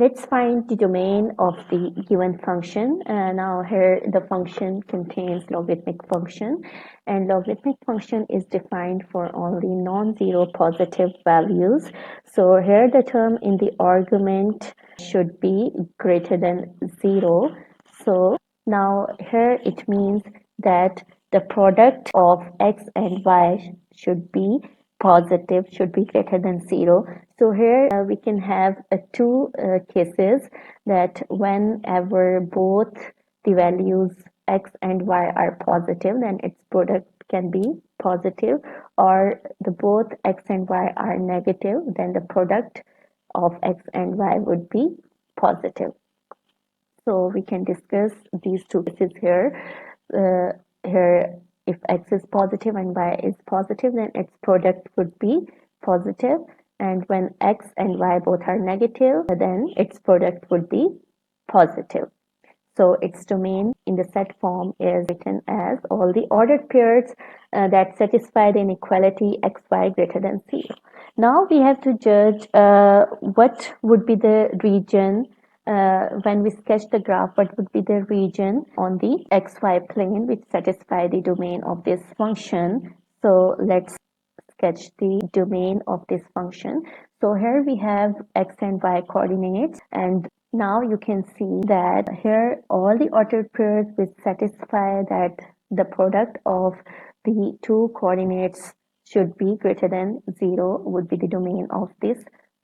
Let's find the domain of the given function. Now here the function contains logarithmic function, and logarithmic function is defined for only non-zero positive values. So here the term in the argument should be greater than 0. So now here it means that the product of x and y should be positive, should be greater than 0. So here we can have two cases, that whenever both the values x and y are positive, then its product can be positive, or the both x and y are negative, then the product of x and y would be positive. So we can discuss these two cases here. Here, if x is positive and y is positive, then its product would be positive, and when x and y both are negative, then its product would be positive. So its domain in the set form is written as all the ordered pairs that satisfy the inequality xy greater than 0. Now we have to judge what would be the region. When we sketch the graph, what would be the region on the xy plane which satisfy the domain of this function. So let's sketch the domain of this function. So here we have x and y coordinates, and now you can see that here all the ordered pairs which satisfy that the product of the two coordinates should be greater than 0 would be the domain of this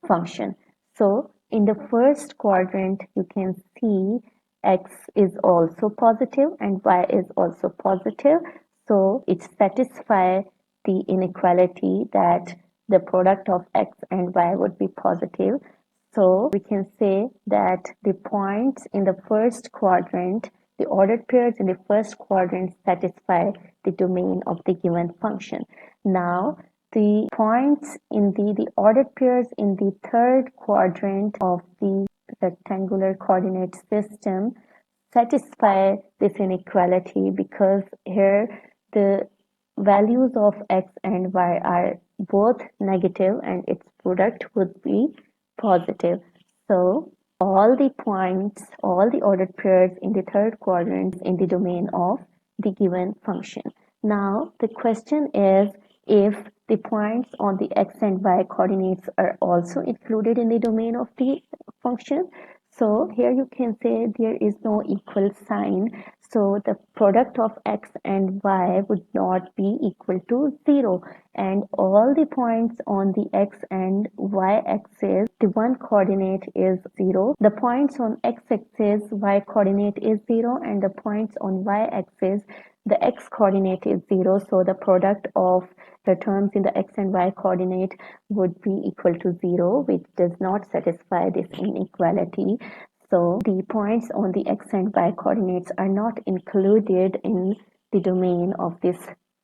function. So in the first quadrant, you can see x is also positive and y is also positive. So it satisfies the inequality that the product of x and y would be positive. So we can say that the points in the first quadrant, the ordered pairs in the first quadrant satisfy the domain of the given function. Now the points in the ordered pairs in the third quadrant of the rectangular coordinate system satisfy this inequality, because here the values of x and y are both negative and its product would be positive. So all the points, all the ordered pairs in the third quadrant in the domain of the given function. Now the question is, if the points on the x and y coordinates are also included in the domain of the function. So here you can say there is no equal sign, so the product of x and y would not be equal to 0, and all the points on the x and y axis, the one coordinate is 0. The points on x axis, y coordinate is 0, and the points on y axis, the x coordinate is 0. So the product of the terms in the x and y coordinate would be equal to 0, which does not satisfy this inequality. So the points on the x and y coordinates are not included in the domain of this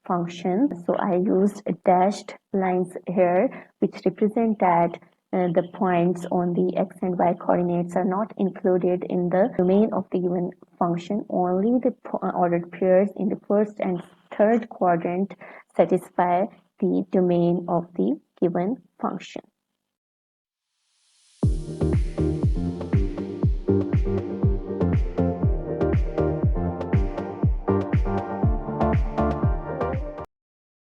function. So I used dashed lines here which represent that the points on the x and y coordinates are not included in the domain of the given function. Only the ordered pairs in the first and third quadrant satisfy the domain of the given function.